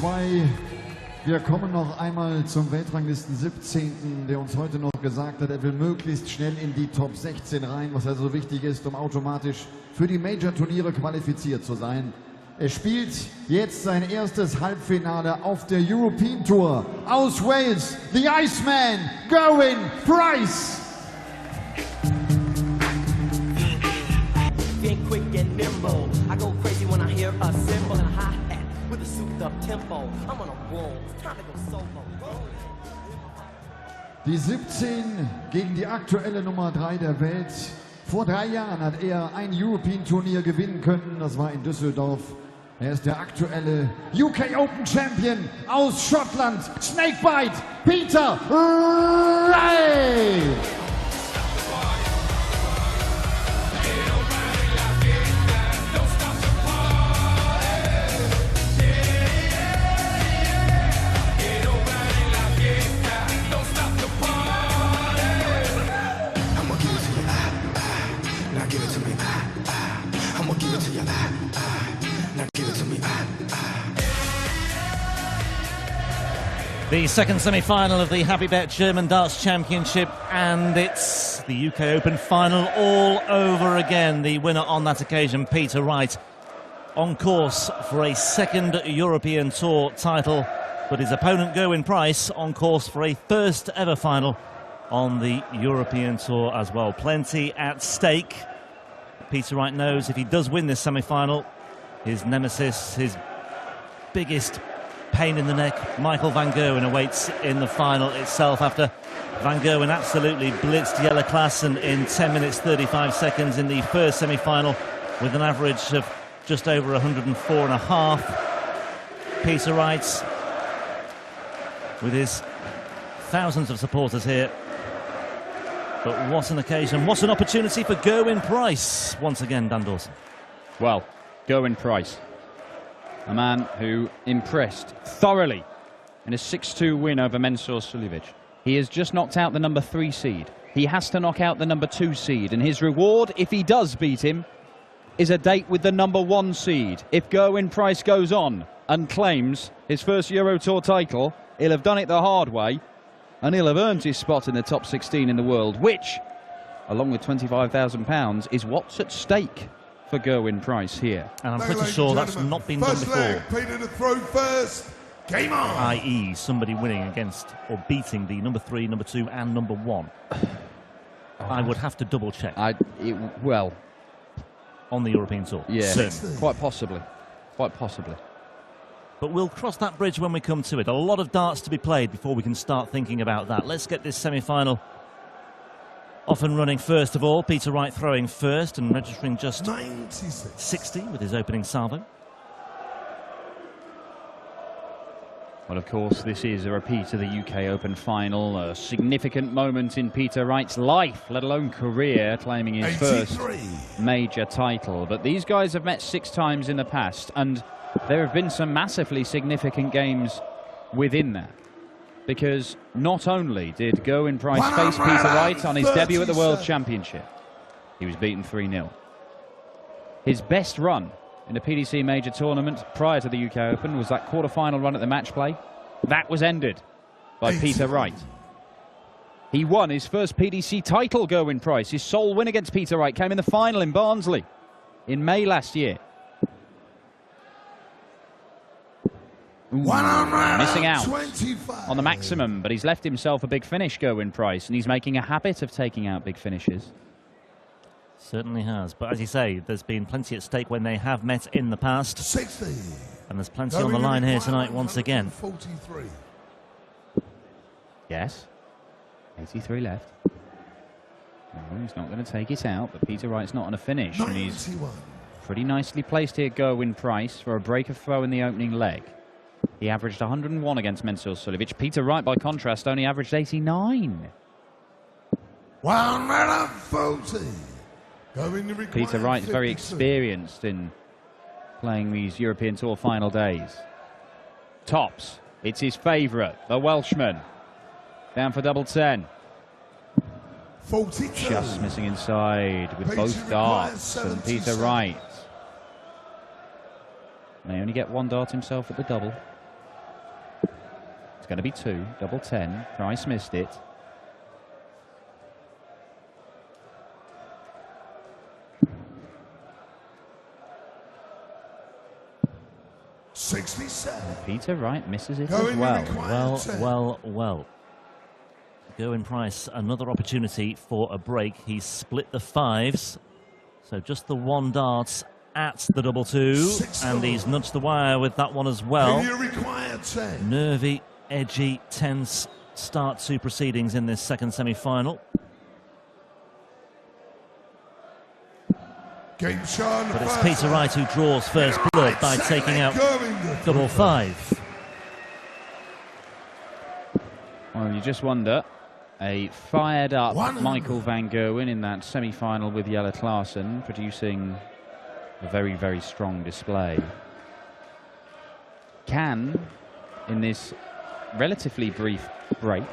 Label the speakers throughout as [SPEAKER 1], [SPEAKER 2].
[SPEAKER 1] 2. Wir kommen noch einmal zum Weltranglisten 17., der uns heute noch gesagt hat, er will möglichst schnell in die Top 16 rein, was also wichtig ist, um automatisch für die Major-Turniere qualifiziert zu sein. Er spielt jetzt sein erstes Halbfinale auf der European Tour aus Wales, the Iceman, Gerwyn Price.
[SPEAKER 2] Quick and nimble. I go crazy when I hear a cymbal and a hi-hat with a souped-up tempo. I'm on a roll. It's time to go solo.
[SPEAKER 1] Die 17 gegen die aktuelle Nummer 3 der Welt. Vor 3 Jahren hat er ein European-Turnier gewinnen können. Das war in Düsseldorf. Er ist der aktuelle UK Open Champion aus Schottland. Snakebite, Peter Wright.
[SPEAKER 3] The second semi-final of the Happy Bet German Darts Championship, and it's the UK Open final all over again. The winner on that occasion, Peter Wright, on course for a second European Tour title, but his opponent Gerwyn Price on course for a first ever final on the European Tour as well. Plenty at stake. Peter Wright knows if he does win this semi-final, his nemesis, his biggest pain in the neck, Michael van Gerwen, awaits in the final itself after van Gerwen absolutely blitzed yellow class and in 10 minutes 35 seconds in the first semi-final with an average of just over 104.5. Peter Wright, with his thousands of supporters here, but what an occasion, what an opportunity for Gerwyn Price once again, Dan Dawson.
[SPEAKER 4] Well, Gerwyn Price, a man who impressed thoroughly in a 6-2 win over Mensur Suljovic. He has just knocked out the number 3 seed. He has to knock out the number 2 seed, and his reward, if he does beat him, is a date with the number 1 seed. If Gerwyn Price goes on and claims his first Euro Tour title, he'll have done it the hard way, and he'll have earned his spot in the top 16 in the world, which, along with £25,000, is what's at stake for Gerwyn Price here.
[SPEAKER 3] And I'm pretty sure that's not been done before.
[SPEAKER 5] Peter to throw first. Game on.
[SPEAKER 3] I.e. somebody winning against or beating the number 3, number 2 and number 1. I would have to double check.
[SPEAKER 4] Well,
[SPEAKER 3] on the European Tour.
[SPEAKER 4] Yeah,
[SPEAKER 3] certainly.
[SPEAKER 4] Quite possibly. Quite possibly.
[SPEAKER 3] But we'll cross that bridge when we come to it. A lot of darts to be played before we can start thinking about that. Let's get this semi-final off and running first of all. Peter Wright throwing first and registering just
[SPEAKER 5] 96.
[SPEAKER 3] 60 with his opening salvo.
[SPEAKER 4] Well, of course, this is a repeat of the UK Open final, a significant moment in Peter Wright's life, let alone career, claiming his
[SPEAKER 5] 83.
[SPEAKER 4] first major title. But these guys have met 6 times in the past, and there have been some massively significant games within that. Because not only did Gerwyn Price face Peter Wright on his debut at the World Championship, he was beaten 3-0. His best run in a PDC major tournament prior to the UK Open was that quarter-final run at the match play. That was ended by Peter Wright. He won his first PDC title, Gerwyn Price. His sole win against Peter Wright came in the final in Barnsley in May last year. Missing out on the maximum, but he's left himself a big finish, Gerwyn Price, and he's making a habit of taking out big finishes.
[SPEAKER 3] Certainly has, but as you say, there's been plenty at stake when they have met in the past.
[SPEAKER 5] 60.
[SPEAKER 3] And there's plenty on the line here tonight once again.
[SPEAKER 5] 43.
[SPEAKER 4] Yes, 83 left. No, he's not going to take it out, but Peter Wright's not on a finish,
[SPEAKER 5] 91.
[SPEAKER 4] and he's pretty nicely placed here, Gerwyn Price, for a break of throw in the opening leg. He averaged 101 against Mensur Suljovic. Peter Wright, by contrast, only averaged 89.
[SPEAKER 5] 140.
[SPEAKER 4] Peter Wright's very experienced in playing these European Tour final days. Tops. It's his favourite, the Welshman. Down for double 10.
[SPEAKER 5] 42.
[SPEAKER 4] Just missing inside with both darts, and Peter Wright may only get 1 dart himself at the double. It's going to be 2, double 10. Price missed it. Peter Wright misses it as well.
[SPEAKER 3] Well. Gerwyn Price, another opportunity for a break. He's split the 5s, so just the 1 dart at the double 2, and he's nudged the wire with that one as well. Nervy, edgy, tense start to proceedings in this second semi-final. But it's Peter Wright who draws first blood by taking out double 5.
[SPEAKER 4] Well, you just wonder, a fired up Michael van Gerwen in that semi-final with Jelle Klaassen, producing a very, very strong display. Can, in this relatively brief break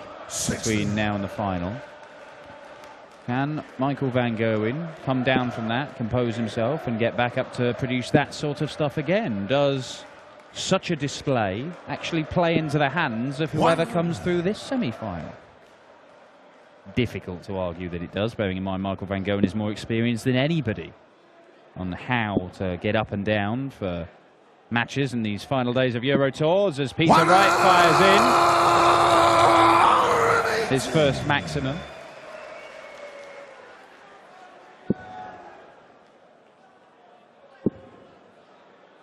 [SPEAKER 4] between now and the final, can Michael van Gerwen come down from that, compose himself, and get back up to produce that sort of stuff again? Does such a display actually play into the hands of whoever comes through this semi-final? Difficult to argue that it does, bearing in mind Michael van Gerwen is more experienced than anybody on how to get up and down for matches in these final days of Euro Tours, as Peter Wright fires in his first maximum.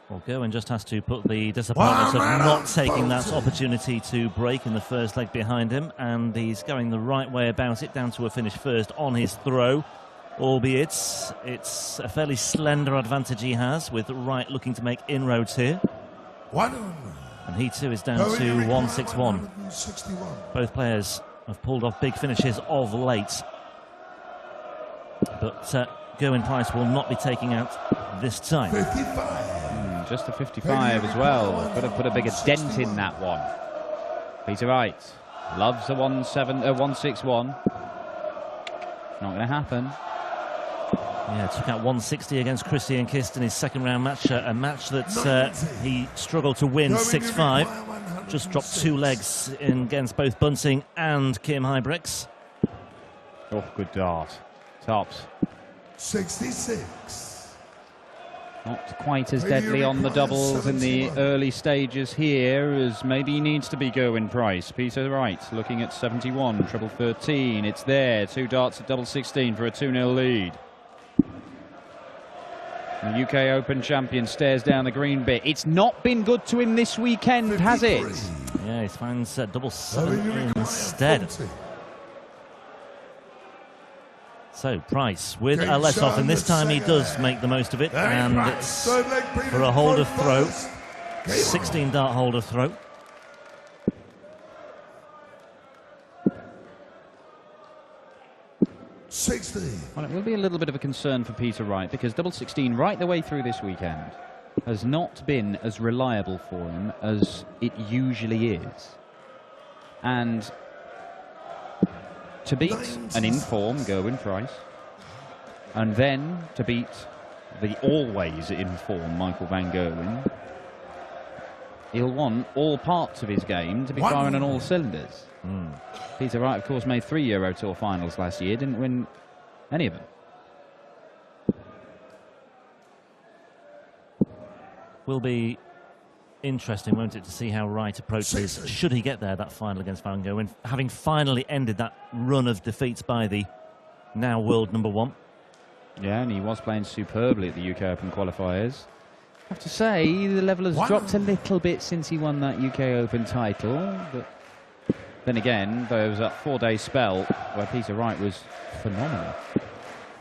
[SPEAKER 3] Well, Gerwyn just has to put the disappointment of not taking that opportunity to break in the first leg behind him, and he's going the right way about it, down to a finish first on his throw, albeit it's a fairly slender advantage he has, with Wright looking to make inroads here. And he too is down to 161. Both players have pulled off big finishes of late, but Gerwyn Price will not be taking out this time.
[SPEAKER 4] Just a 55 as well. Could have put a bigger dent in that one. Peter Wright loves a 161. Not going to happen.
[SPEAKER 3] Yeah, took out 160 against Christian Kist in his second round match. A match that he struggled to win 6-5. Just dropped 2 legs in against both Bunting and Kim Huybrechts.
[SPEAKER 4] Oh, good dart. Tops.
[SPEAKER 5] 66.
[SPEAKER 4] Not quite as deadly on the doubles in the early stages here as maybe he needs to be Gerwyn Price. Peter Wright looking at 71, treble 13. It's there. 2 darts at double 16 for a 2-0 lead. The UK Open champion stares down the green bit. It's not been good to him this weekend, has it?
[SPEAKER 3] Yeah, he finds double 7 instead. So Price with a let-off, and this time he does make the most of it, and it's for a hold of throw, 16 dart hold of throw.
[SPEAKER 4] Well, it will be a little bit of a concern for Peter Wright, because double 16 right the way through this weekend has not been as reliable for him as it usually is. And to beat an in-form Gerwyn Price, and then to beat the always in-form Michael van Gerwen, he'll want all parts of his game to be firing on all cylinders. Peter Wright, of course, made 3 Euro Tour finals last year, didn't win any of them.
[SPEAKER 3] Will be interesting, won't it, to see how Wright approaches, should he get there, that final against van Gerwen, having finally ended that run of defeats by the now world #1.
[SPEAKER 4] Yeah, and he was playing superbly at the UK Open qualifiers. I have to say, the level has dropped a little bit since he won that UK Open title, but then again, there was that 4-day spell where Peter Wright was phenomenal.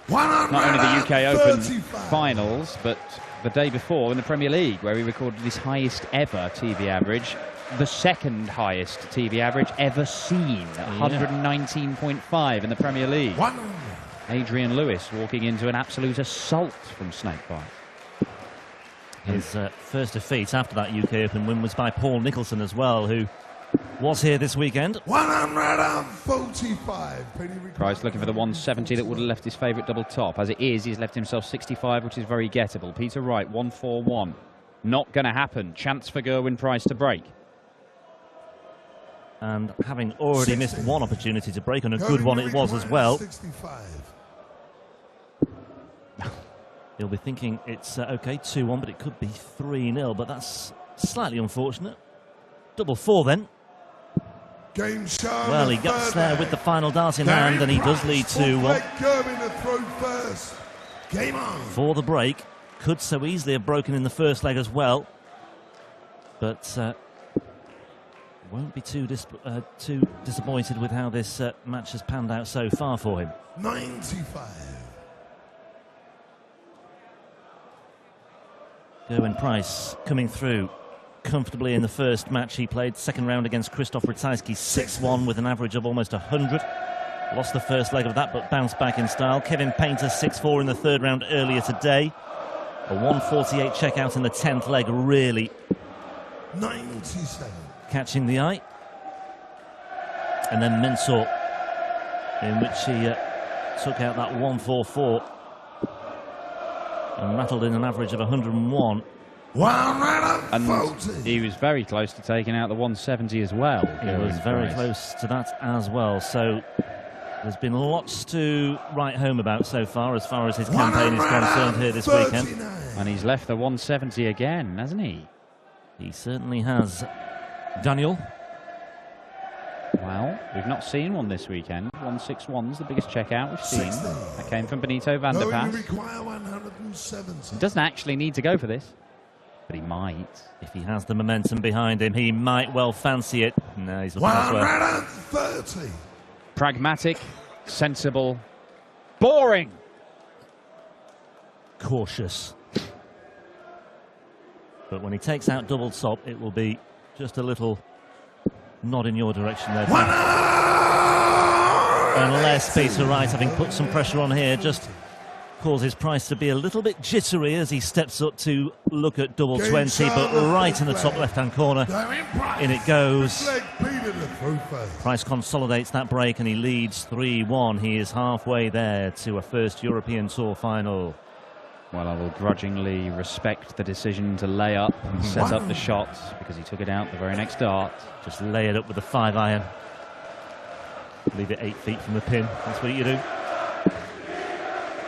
[SPEAKER 4] Not only the UK Open finals, but the day before in the Premier League, where he recorded his highest ever TV average, the second highest TV average ever seen, 119.5 in the Premier League. Adrian Lewis walking into an absolute assault from Snakebite.
[SPEAKER 3] His first defeat after that UK Open win was by Paul Nicholson as well, who was here this weekend.
[SPEAKER 5] 145.
[SPEAKER 4] Price looking for the 170 that would have left his favourite double top. As it is, he's left himself 65, which is very gettable. Peter Wright, 141. Not going to happen. Chance for Gerwyn Price to break.
[SPEAKER 3] And having already missed
[SPEAKER 5] 60.
[SPEAKER 3] one opportunity to break, and a
[SPEAKER 5] Going
[SPEAKER 3] good one
[SPEAKER 5] to
[SPEAKER 3] it was as
[SPEAKER 5] require
[SPEAKER 3] well,
[SPEAKER 5] 65.
[SPEAKER 3] he'll be thinking it's okay, 2-1, but it could be 3-0, but that's slightly unfortunate. Double 4 then.
[SPEAKER 5] Game shown.
[SPEAKER 3] Well, he gets there with the final dart in hand, and he does lead 2-1
[SPEAKER 5] Gervin to throw first. Game on.
[SPEAKER 3] for the break. Could so easily have broken in the first leg as well, but won't be too disappointed with how this match has panned out so far for him.
[SPEAKER 5] 95.
[SPEAKER 3] Gerwyn Price coming through comfortably in the first match he played. Second round against Krzysztof Ratajski, 6-1 with an average of almost 100. Lost the first leg of that, but bounced back in style. Kevin Painter, 6-4 in the third round earlier today. A 148 checkout in the 10th leg, really
[SPEAKER 5] 97.
[SPEAKER 3] catching the eye. And then Mensur, in which he took out that 144 and rattled in an average of 101.
[SPEAKER 4] And he was very close to taking out the 170 as well.
[SPEAKER 3] He was very close to that as well. So there's been lots to write home about so far as his campaign is concerned here this weekend.
[SPEAKER 4] And he's left the 170 again, hasn't he?
[SPEAKER 3] He certainly has. Daniel?
[SPEAKER 4] Well, we've not seen one this weekend. 161's the biggest checkout we've seen.
[SPEAKER 5] 60.
[SPEAKER 4] That came from Benito van der
[SPEAKER 5] Going to
[SPEAKER 4] Pas.
[SPEAKER 5] require 170.
[SPEAKER 4] He doesn't actually need to go for this, but he might.
[SPEAKER 3] If he has the momentum behind him, he might well fancy it. No, he's looking elsewhere.
[SPEAKER 5] 130.
[SPEAKER 4] Pragmatic, sensible, boring.
[SPEAKER 3] Cautious. But when he takes out double top, it will be just a little nod in your direction there. Unless Peter Wright, having put some pressure on here, just causes Price to be a little bit jittery as he steps up to look at double 20, but right in the top left-hand corner, in it goes. Price consolidates that break and he leads 3-1. He is halfway there to a first European Tour final.
[SPEAKER 4] Well, I will grudgingly respect the decision to lay up and set up the shots because he took it out the very next dart.
[SPEAKER 3] Just lay it up with the 5-iron. Leave it 8 feet from the pin. That's what you do.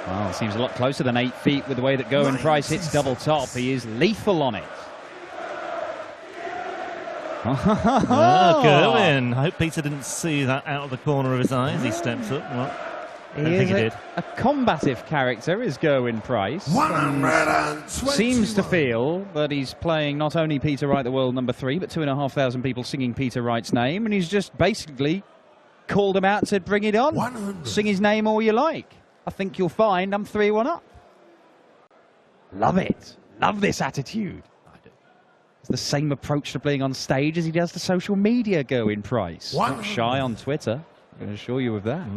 [SPEAKER 4] Well, it seems a lot closer than 8 feet with the way that Gerwyn Price hits double top. He is lethal on it.
[SPEAKER 3] Gerwyn. I hope Peter didn't see that out of the corner of his eye as he steps up. Well, I don't think he did.
[SPEAKER 4] A combative character is Gerwyn Price.
[SPEAKER 5] 121.
[SPEAKER 4] Seems to feel that he's playing not only Peter Wright, the world number 3, but 2,500 people singing Peter Wright's name, and he's just basically called him out and said, bring it on.
[SPEAKER 5] 100.
[SPEAKER 4] Sing his name all you like. I think you'll find I'm 3-1 up. Love it. Love this attitude. It's the same approach to playing on stage as he does to social media, Gerwyn Price. Not shy on Twitter, I can assure you of that.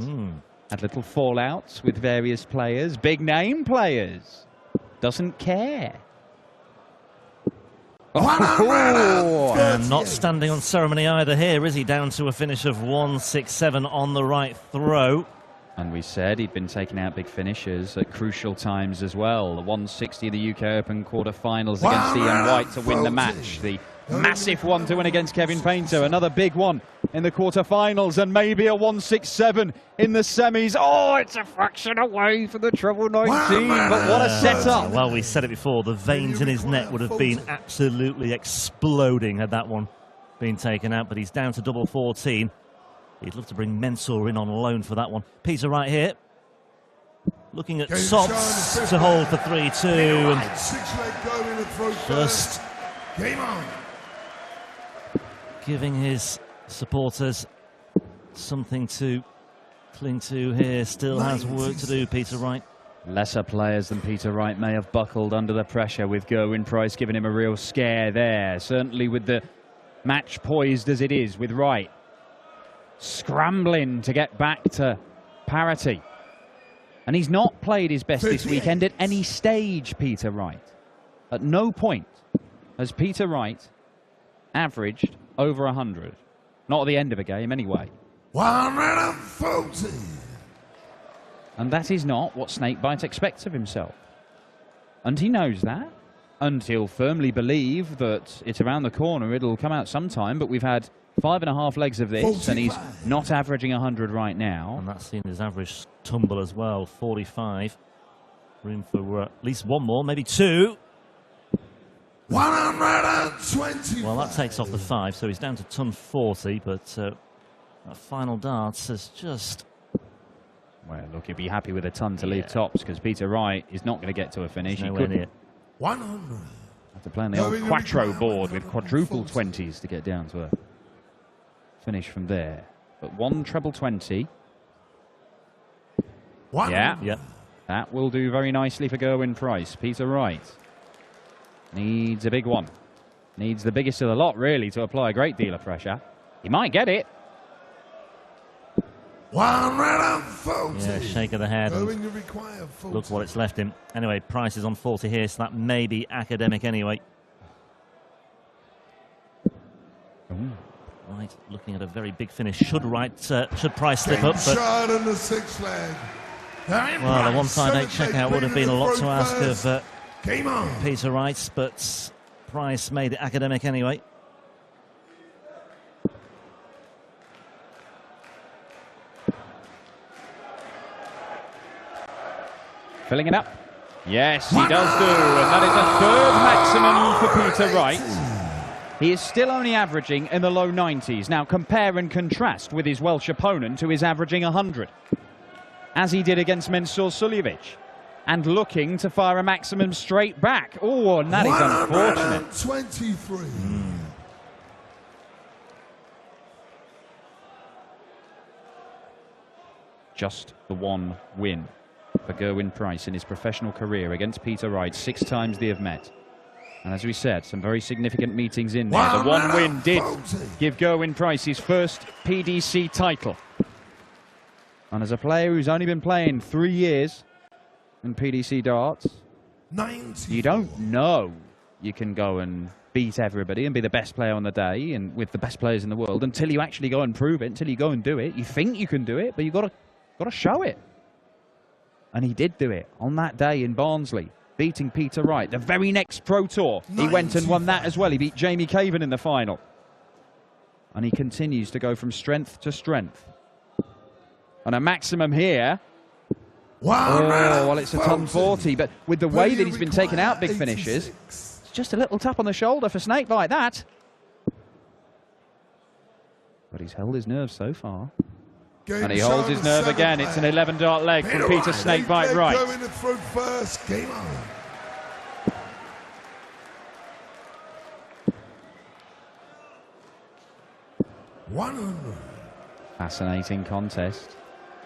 [SPEAKER 4] Had little fallouts with various players, big name players. Doesn't care.
[SPEAKER 3] And not standing on ceremony either here, is he? Down to a finish of 167 on the right throw.
[SPEAKER 4] And we said he'd been taking out big finishers at crucial times as well. The 160 of the UK Open quarter-finals against Ian White to win the match. The massive one to win against Kevin Painter. Another big one in the quarter-finals, and maybe a 167 in the semis. Oh, it's a fraction away for the treble 19, but what a setup.
[SPEAKER 3] Well, we said it before, the veins in his neck would have been absolutely exploding had that one been taken out, but he's down to double 14. He'd love to bring Mensur in on loan for that one. Peter Wright here, looking at Sots to hold for 3-2, and just giving his supporters something to cling to here. Still has work to do, Peter Wright.
[SPEAKER 4] Lesser players than Peter Wright may have buckled under the pressure, with Gerwyn Price giving him a real scare there. Certainly with the match poised as it is, with Wright scrambling to get back to parity. And he's not played his best this weekend at any stage, Peter Wright. At no point has Peter Wright averaged over 100. Not at the end of a game, anyway.
[SPEAKER 5] 140.
[SPEAKER 4] And that is not what Snakebite expects of himself. And he knows that. And he'll firmly believe that it's around the corner, it'll come out sometime, but we've had 5.5 legs of this, and he's
[SPEAKER 5] 45.
[SPEAKER 4] not averaging 100 right now.
[SPEAKER 3] And that's seen his average tumble as well, 45. Room for at least one more, maybe two.
[SPEAKER 5] 120.
[SPEAKER 3] Well, that takes off the 5, so he's down to ton 40, but that final darts has just...
[SPEAKER 4] Well, look, he'd be happy with a ton to leave tops, because Peter Wright is not going to get to a finish. He
[SPEAKER 3] nowhere
[SPEAKER 4] could
[SPEAKER 3] near.
[SPEAKER 5] 100.
[SPEAKER 4] have to play on the old quattro board with quadruple 20s to get down to a finish from there. But one treble 20. Yeah.
[SPEAKER 3] Yep.
[SPEAKER 4] That will do very nicely for Gerwyn Price. Peter Wright needs a big one. Needs the biggest of the lot, really, to apply a great deal of pressure. He might get it.
[SPEAKER 5] 140.
[SPEAKER 3] Yeah, shake of the head.
[SPEAKER 5] Going to require 40.
[SPEAKER 3] Look what it's left him. Anyway, Price is on 40 here, so that may be academic anyway. Right, looking at a very big finish. Should Price slip up? But
[SPEAKER 5] Shot in the 6 leg.
[SPEAKER 3] well, the 158 checkout would have been a lot to ask of
[SPEAKER 5] Game on.
[SPEAKER 3] Peter Wright, but Price made it academic anyway.
[SPEAKER 4] Filling it up. Yes, he does do, and that is a third maximum for Peter Wright. He is still only averaging in the low 90s. Now compare and contrast with his Welsh opponent, who is averaging 100, as he did against Mensur Suljovic, and looking to fire a maximum straight back. Oh, and that is unfortunate.
[SPEAKER 5] 123.
[SPEAKER 4] Just the one win for Gerwyn Price in his professional career against Peter Wright. 6 times they have met. And as we said, some very significant meetings in there. The one win did give Gerwyn Price his first PDC title. And as a player who's only been playing 3 years in PDC darts,
[SPEAKER 5] 90.
[SPEAKER 4] you don't know you can go and beat everybody and be the best player on the day and with the best players in the world until you actually go and prove it, until you go and do it. You think you can do it, but you've got to show it. And he did do it on that day in Barnsley, beating Peter Wright. The very next Pro Tour, he went and won that as well. He beat Jamie Caven in the final. And he continues to go from strength to strength. And a maximum here. Oh, well, it's a ton 40. But with the way that he's been taking out big finishes, it's just a little tap on the shoulder for Snakebite, that. But he's held his nerve so far. And he holds his nerve again. It's an 11-dart leg from Peter Snakebite Wright.
[SPEAKER 5] Going to throw first. Game on. $100.
[SPEAKER 4] Fascinating contest.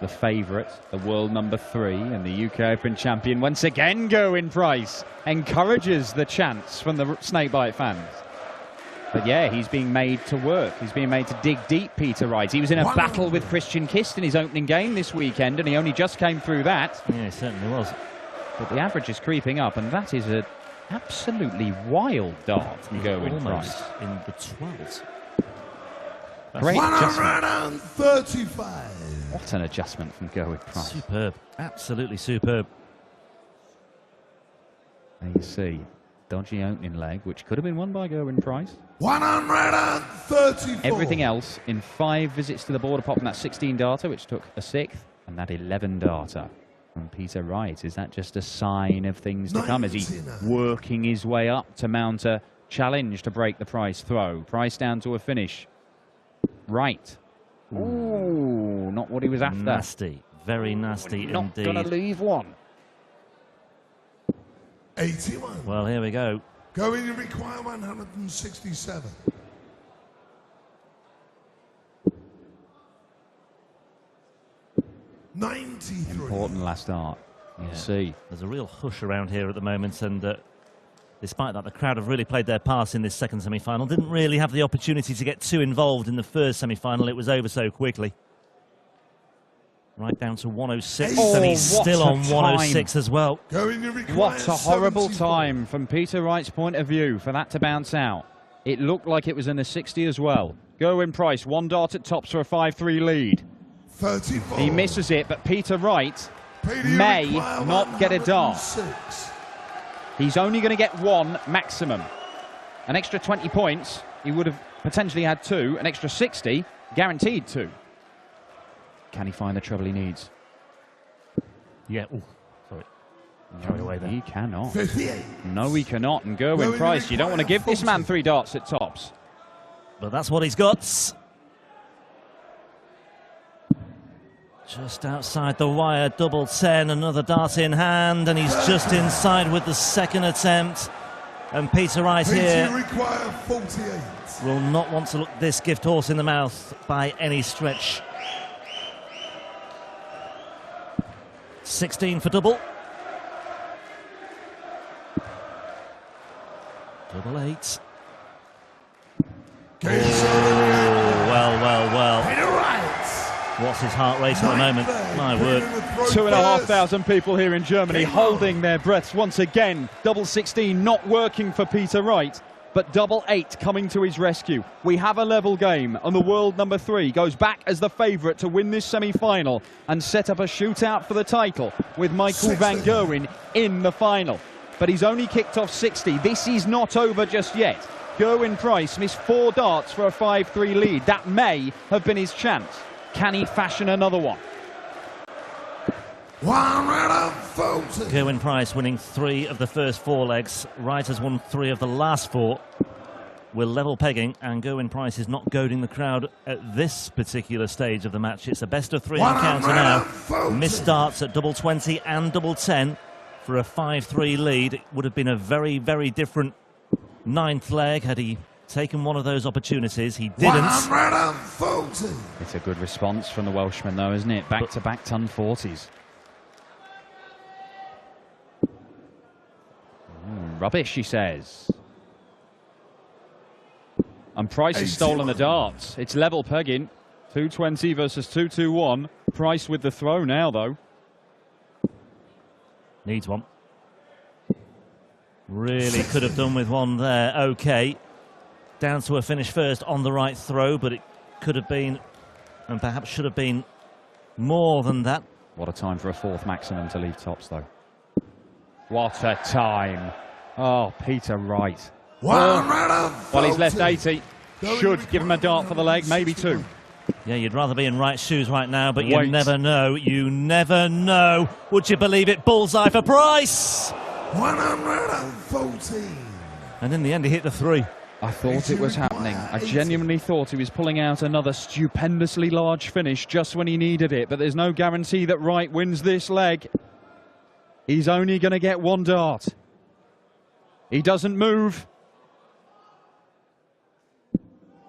[SPEAKER 4] The favourite, the world number 3 and the UK Open champion once again, Gerwyn Price, encourages the chants from the Snakebite fans. But yeah, he's being made to work. He's being made to dig deep, Peter Wright. He was in a battle with Christian Kist in his opening game this weekend, and he only just came through that.
[SPEAKER 3] Yeah, he certainly was.
[SPEAKER 4] But the average is creeping up, and that is an absolutely wild dart from Gerwyn Price.
[SPEAKER 3] Almost in the 12s.
[SPEAKER 4] Great adjustment.
[SPEAKER 5] 135.
[SPEAKER 4] What an adjustment from Gerwyn Price.
[SPEAKER 3] Superb. Absolutely superb.
[SPEAKER 4] There you see. Dodgy opening leg, which could have been won by Gerwyn Price.
[SPEAKER 5] 134.
[SPEAKER 4] Everything else in 5 visits to the board, apart from that 16-darter, which took a 6th, and that 11-darter from Peter Wright. Is that just a sign of things to come? Is he working his way up to mount a challenge to break the Price throw? Price down to a finish. Wright. Ooh, not what he was after.
[SPEAKER 3] Nasty. Very nasty indeed.
[SPEAKER 4] Not going to leave one.
[SPEAKER 5] 81.
[SPEAKER 3] Well, here we go.
[SPEAKER 5] Going to require 167.
[SPEAKER 4] Important last dart. You'll see.
[SPEAKER 3] There's a real hush around here at the moment, and despite that, the crowd have really played their part in this second semi-final. Didn't really have the opportunity to get too involved in the first semi-final. It was over so quickly. Right down to 106, and he's still on 106 as well.
[SPEAKER 4] What a horrible time from Peter Wright's point of view for that to bounce out. It looked like it was in the 60 as well. Gerwyn Price, 1 dart at tops for a 5-3 lead.
[SPEAKER 5] 34.
[SPEAKER 4] He misses it, but Peter Wright may not get a dart. He's only going to get 1 maximum. An extra 20 points, he would have potentially had 2, an extra 60, guaranteed 2. Can he find the treble he needs?
[SPEAKER 3] Yeah, ooh, sorry. Carried away there.
[SPEAKER 4] He cannot.
[SPEAKER 5] 58.
[SPEAKER 4] No, he cannot. And Gerwin Price, you don't want to give this man 3 darts at tops.
[SPEAKER 3] But that's what he's got. Just outside the wire, double 10, another dart in hand, and he's just inside with the second attempt. And Peter Wright here
[SPEAKER 5] require 48.
[SPEAKER 3] will not want to look this gift horse in the mouth by any stretch. 16 for double. Double 8. Well.
[SPEAKER 5] Peter Wright.
[SPEAKER 3] What's his heart rate at the moment? My word.
[SPEAKER 4] 2,500 people here in Germany holding their breaths once again. Double 16 not working for Peter Wright, but double 8 coming to his rescue. We have a level game, and the world number 3 goes back as the favourite to win this semi-final and set up a shootout for the title with Michael van Gerwen in the final. But he's only kicked off 60. This is not over just yet. Gerwin Price missed 4 darts for a 5-3 lead. That may have been his chance. Can he fashion another one?
[SPEAKER 5] 140.
[SPEAKER 3] Gerwin Price winning 3 of the first 4 legs. Wright has won 3 of the last 4. We're level pegging, and Gerwin Price is not goading the crowd at this particular stage of the match. It's a best of 3 encounter now. Missed darts at double 20 and double 10 for a 5-3 lead. It would have been a very, very different 9th leg had he taken one of those opportunities. He didn't.
[SPEAKER 5] 140.
[SPEAKER 4] It's a good response from the Welshman, though, isn't it? Back-to-back ton 40s. Rubbish, he says. And Price has stolen the darts. It's level pegging. 220 versus 221. Price with the throw now, though.
[SPEAKER 3] Needs one. Really could have done with one there. Okay. Down to a finish first on the right throw, but it could have been, and perhaps should have been, more than that.
[SPEAKER 4] What a time for a 4th maximum to leave tops, though. What a time. Oh, Peter Wright. Well, he's left 80. Should give him a dart for the leg, maybe 2.
[SPEAKER 3] Yeah, you'd rather be in Wright's shoes right now, but you never know. You never know. Would you believe it? Bullseye for Price!
[SPEAKER 5] 114.
[SPEAKER 3] And in the end, he hit the 3.
[SPEAKER 4] I thought it was happening. I genuinely thought he was pulling out another stupendously large finish just when he needed it, but there's no guarantee that Wright wins this leg. He's only going to get 1 dart. He doesn't move.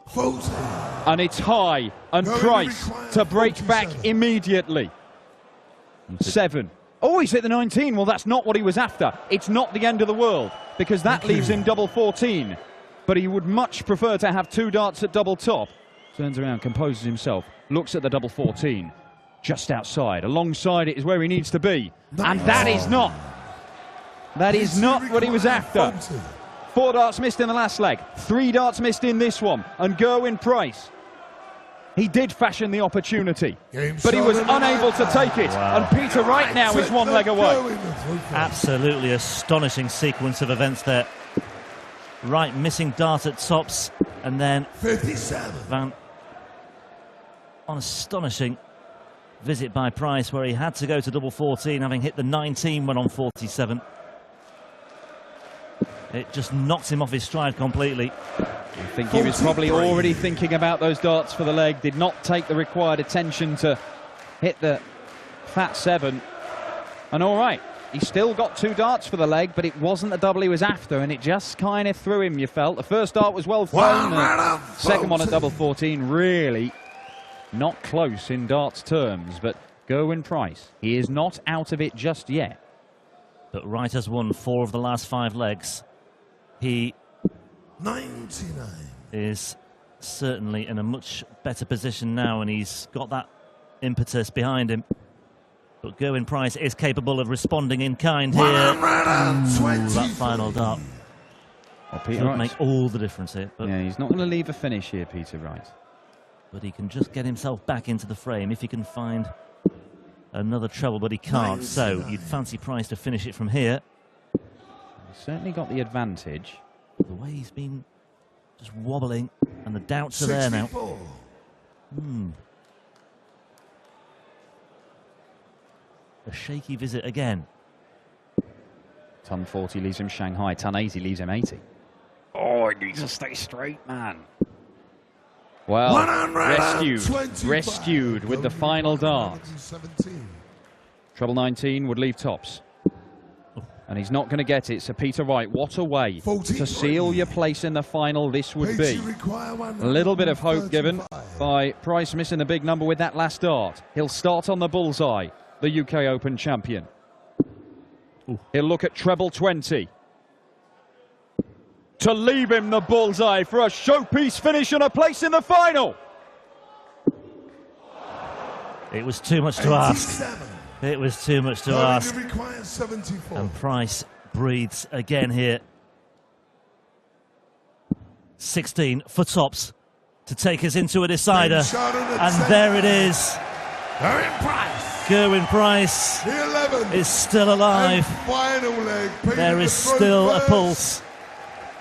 [SPEAKER 5] 40.
[SPEAKER 4] And it's high, and Price to break back immediately. 7. Oh, he's hit the 19. Well, that's not what he was after. It's not the end of the world, because that leaves him double 14. But he would much prefer to have 2 darts at double top. Turns around, composes himself, looks at the double 14. Just outside, alongside it is where he needs to be. And that is not what he was after. 4 darts missed in the last leg, 3 darts missed in this one. And Gerwin Price, he did fashion the opportunity, but he was unable to take it. Wow. And Peter Wright now is 1 leg away.
[SPEAKER 3] Absolutely astonishing sequence of events there. Wright missing dart at tops, and then
[SPEAKER 5] 57.
[SPEAKER 3] On astonishing visit by Price, where he had to go to double 14, having hit the 19 when on 47. It just knocked him off his stride completely.
[SPEAKER 4] I think he was probably already thinking about those darts for the leg, did not take the required attention to hit the fat 7. And all right, he still got 2 darts for the leg, but it wasn't the double he was after, and it just kind of threw him, you felt. The first dart was well thrown, the second one at double 14, really not close in darts terms. But Gerwin Price, he is not out of it just yet.
[SPEAKER 3] But Wright has won 4 of the last 5 legs. He
[SPEAKER 5] 99.
[SPEAKER 3] is certainly in a much better position now, and he's got that impetus behind him. But Gerwin Price is capable of responding in kind here. That final dart will make all the difference here. But
[SPEAKER 4] yeah, he's not going to leave a finish here, Peter Wright.
[SPEAKER 3] But he can just get himself back into the frame if he can find another treble, but he can't. So you'd fancy Price to finish it from here.
[SPEAKER 4] He's certainly got the advantage.
[SPEAKER 3] The way he's been just wobbling And the doubts are there now.
[SPEAKER 5] 64.
[SPEAKER 3] A shaky visit again.
[SPEAKER 4] Ton 40 leaves him Shanghai, ton 80 leaves him 80. Oh, he needs to stay straight, man. Well,
[SPEAKER 5] 125.
[SPEAKER 4] rescued with the final dart.
[SPEAKER 5] 117.
[SPEAKER 4] Treble 19 would leave tops. And he's not going to get it, so Peter Wright, what a way
[SPEAKER 5] 14.
[SPEAKER 4] to seal your place in the final this would be.
[SPEAKER 5] Pace require
[SPEAKER 4] A little bit of hope given
[SPEAKER 5] 135.
[SPEAKER 4] by Price missing the big number with that last dart. He'll start on the bullseye, the UK Open champion. He'll look at treble 20. To leave him the bullseye for a showpiece finish and a place in the final.
[SPEAKER 3] It was too much to ask.
[SPEAKER 5] 87.
[SPEAKER 3] It was too much to
[SPEAKER 5] Going
[SPEAKER 3] ask.
[SPEAKER 5] to require 74.
[SPEAKER 3] And Price breathes again here. 16 for tops to take us into a decider.
[SPEAKER 5] Shot on the
[SPEAKER 3] And
[SPEAKER 5] 10.
[SPEAKER 3] there it is.
[SPEAKER 5] Gerwyn Price.
[SPEAKER 3] Gerwyn Price
[SPEAKER 5] The 11.
[SPEAKER 3] is still alive.
[SPEAKER 5] And final leg. Painted
[SPEAKER 3] There
[SPEAKER 5] the
[SPEAKER 3] is
[SPEAKER 5] throw
[SPEAKER 3] still a
[SPEAKER 5] first.
[SPEAKER 3] pulse.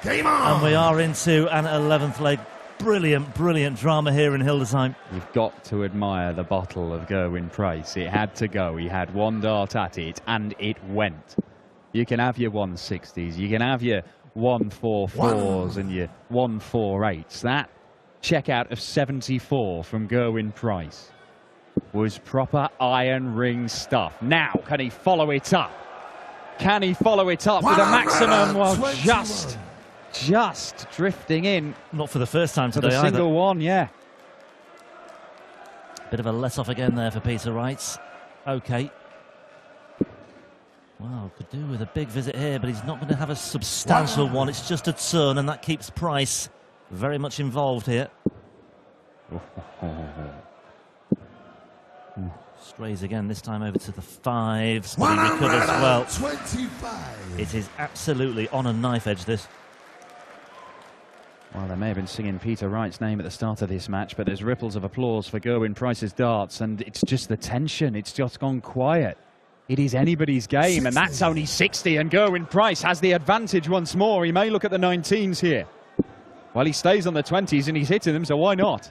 [SPEAKER 5] Game on.
[SPEAKER 3] And we are into an 11th leg. Brilliant, brilliant drama here in Hildesheim.
[SPEAKER 4] You've got to admire the bottle of Gerwyn Price. It had to go. He had one dart at it, and it went. You can have your 160s. You can have your 144s and your 148s. That checkout of 74 from Gerwyn Price was proper iron ring stuff. Now, can he follow it up? Can he follow it up with a maximum? Well,
[SPEAKER 5] 121.
[SPEAKER 4] just drifting in
[SPEAKER 3] Not for the first time
[SPEAKER 4] to
[SPEAKER 3] today
[SPEAKER 4] the
[SPEAKER 3] either.
[SPEAKER 4] single one, yeah.
[SPEAKER 3] Bit of a let-off again there for Peter Wright. Okay. Well, could do with a big visit here, but he's not going to have a substantial one. It's just a turn, and that keeps Price very much involved here. Strays again, this time over to the fives, but he recovers well.
[SPEAKER 5] 125.
[SPEAKER 3] It is absolutely on a knife edge, this.
[SPEAKER 4] Well, they may have been singing Peter Wright's name at the start of this match, but there's ripples of applause for Gerwyn Price's darts, and it's just the tension. It's just gone quiet. It is anybody's game, and that's only 60, and Gerwyn Price has the advantage once more. He may look at the 19s here. Well, he stays on the 20s, and he's hitting them, so why not?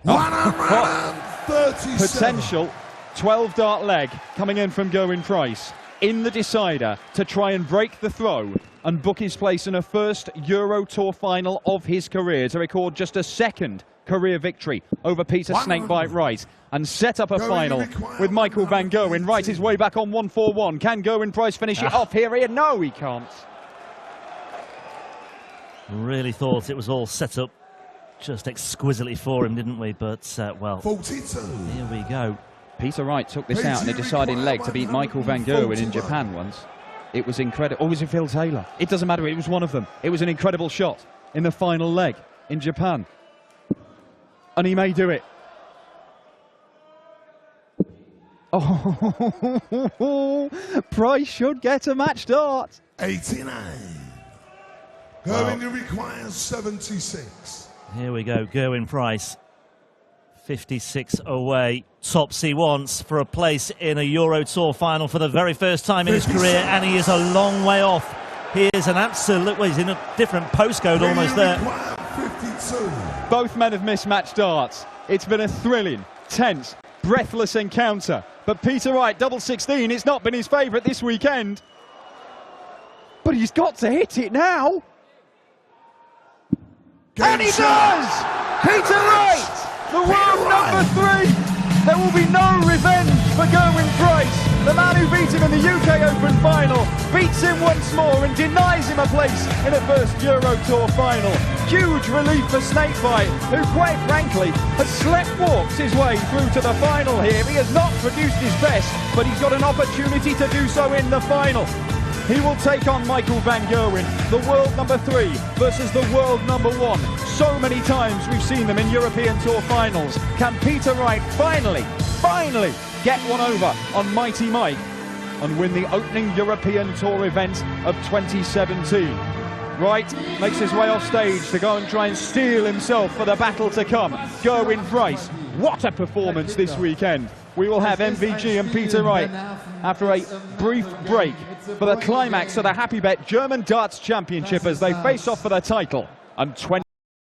[SPEAKER 5] 137.
[SPEAKER 4] Potential 12-dart leg coming in from Gerwyn Price in the decider to try and break the throw and book his place in a first Euro Tour final of his career to record just a second career victory over Peter Snakebite Wright and set up a final with Michael van Gerwen. Wright his way back on 141. Can Gerwyn Price finish it off here? No, he can't.
[SPEAKER 3] Really thought it was all set up just exquisitely for him, didn't we? But, well,
[SPEAKER 5] 42.
[SPEAKER 3] here we go.
[SPEAKER 4] Peter Wright took this out in a deciding leg to beat Michael van Gerwen in Japan once. It was incredible. Oh, was it Phil Taylor? It doesn't matter. It was one of them. It was an incredible shot in the final leg in Japan. And he may do it. Oh, Price should get a match dart.
[SPEAKER 5] 89. Going to require 76.
[SPEAKER 3] Here we go, Gerwyn Price. 56 away. Tops he wants for a place in a Euro Tour final for the very first time in his career, and he is a long way off. He is an absolute, well, he's in a different postcode almost there.
[SPEAKER 5] 52.
[SPEAKER 4] Both men have missed match darts. It's been a thrilling, tense, breathless encounter. But Peter Wright, double 16, it's not been his favourite this weekend. But he's got to hit it now. And he does! Peter Wright, the world number 3. There will be no revenge for Gerwyn Price. The man who beat him in the UK Open final beats him once more and denies him a place in a first Euro Tour final. Huge relief for Snakebite, who quite frankly has sleptwalked his way through to the final here. He has not produced his best, but he's got an opportunity to do so in the final. He will take on Michael van Gerwen, the world number 3 versus the world number 1. So many times we've seen them in European Tour finals. Can Peter Wright finally get one over on Mighty Mike and win the opening European Tour event of 2017? Wright makes his way off stage to go and try and steel himself for the battle to come. Gerwyn Price, what a performance this weekend
[SPEAKER 6] we will have MVG and Peter Wright after a brief break for the climax of the Happy Bet German Darts Championship as they face off for the title.
[SPEAKER 4] And 20